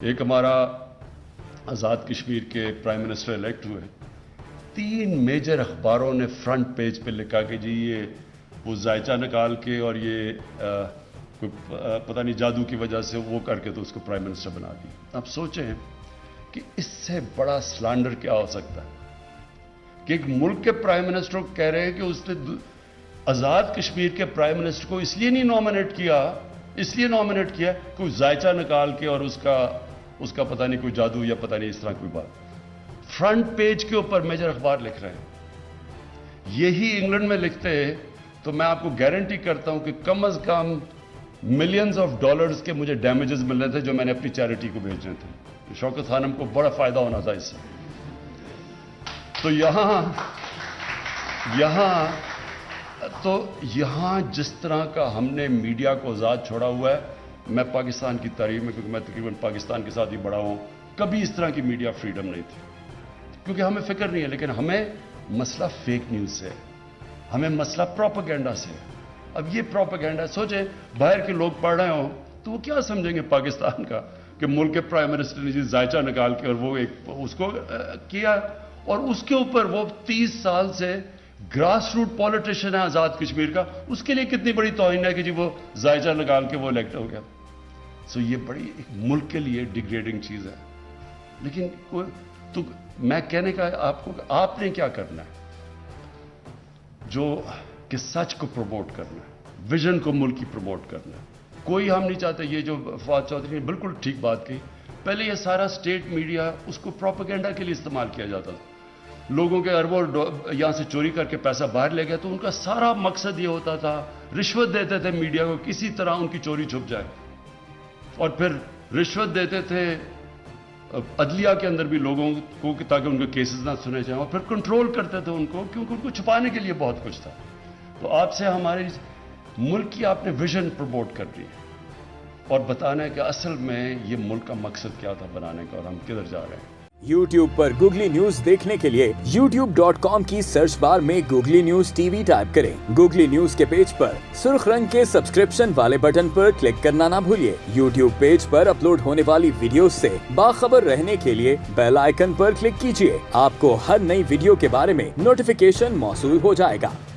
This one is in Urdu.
ایک ہمارا آزاد کشمیر کے پرائم منسٹر الیکٹ ہوئے، 3 میجر اخباروں نے فرنٹ پیج پہ لکھا کہ جی یہ وہ ذائچہ نکال کے اور یہ کوئی پتہ نہیں جادو کی وجہ سے وہ کر کے تو اس کو پرائم منسٹر بنا دی۔ اب سوچیں کہ اس سے بڑا سلانڈر کیا ہو سکتا ہے کہ ایک ملک کے پرائم منسٹر کو کہہ رہے ہیں کہ اس نے آزاد کشمیر کے پرائم منسٹر کو اس لیے نہیں نامنیٹ کیا کوئی ذائچہ نکال کے اور اس کا پتہ نہیں کوئی جادو یا پتہ نہیں اس طرح کوئی بات۔ فرنٹ پیج کے اوپر میجر اخبار لکھ رہے ہیں، یہی انگلینڈ میں لکھتے ہیں تو میں آپ کو گارنٹی کرتا ہوں کہ کم از کم ملینز آف ڈالرز کے مجھے ڈیمیجز مل رہے تھے جو میں نے اپنی چیریٹی کو بھیجنے تھے۔ شوکت خانم کو بڑا فائدہ ہونا تھا اس سے۔ تو یہاں جس طرح کا ہم نے میڈیا کو آزاد چھوڑا ہوا ہے، میں پاکستان کی تاریخ میں، کیونکہ میں تقریباً پاکستان کے ساتھ ہی بڑا ہوں، کبھی اس طرح کی میڈیا فریڈم نہیں تھی، کیونکہ ہمیں فکر نہیں ہے۔ لیکن ہمیں مسئلہ فیک نیوز سے ہے، ہمیں مسئلہ پروپیگنڈا سے ہے۔ اب یہ پروپیگنڈا سوچیں باہر کے لوگ پڑھ رہے ہوں تو وہ کیا سمجھیں گے پاکستان کا کہ ملک کے پرائم منسٹر نے ذائچہ نکال کے اور وہ اس کو کیا، اور اس کے اوپر وہ 30 سال سے گراس روٹ پولیٹیشین ہے آزاد کشمیر کا، اس کے لیے کتنی بڑی توہین ہے کہ جی وہ ذائچہ نکال کے وہ الیکٹ ہو گیا۔ سو یہ بڑی ایک ملک کے لیے ڈیگریڈنگ چیز ہے۔ لیکن تو میں کہنے کا آپ کو آپ نے کیا کرنا ہے، جو کہ سچ کو پروموٹ کرنا ہے، ویژن کو ملک کی پروموٹ کرنا ہے۔ کوئی ہم نہیں چاہتے، یہ جو فواد چودھری نے بالکل ٹھیک بات کہی، پہلے یہ سارا اسٹیٹ میڈیا اس کو پروپیگنڈا کے لیے استعمال کیا جاتا تھا۔ لوگوں کے اربوں یہاں سے چوری کر کے پیسہ باہر لے گیا تو ان کا سارا مقصد یہ ہوتا تھا، رشوت دیتے تھے میڈیا کو کسی طرح ان کی چوری چھپ جائے، اور پھر رشوت دیتے تھے عدلیہ کے اندر بھی لوگوں کو تاکہ ان کے کیسز نہ سنے جائیں، اور پھر کنٹرول کرتے تھے ان کو، کیونکہ ان کو چھپانے کے لیے بہت کچھ تھا۔ تو آپ سے ہمارے ملک کی آپ نے ویژن پروموٹ کر دی ہے اور بتانا ہے کہ اصل میں یہ ملک کا مقصد کیا تھا بنانے کا اور ہم کدھر جا رہے ہیں۔ YouTube پر گوگلی نیوز دیکھنے کے لیے youtube.com کی سرچ بار میں googly news T V type کریں۔ گوگلی نیوز کے پیج پر سرخ رنگ کے سبسکرپشن والے بٹن پر کلک کرنا نہ بھولیے۔ YouTube پیج پر اپلوڈ ہونے والی ویڈیوز سے باخبر رہنے کے لیے بیل آئیکن پر کلک کیجیے۔ آپ کو ہر نئی ویڈیو کے بارے میں نوٹیفیکیشن موصول ہو جائے گا۔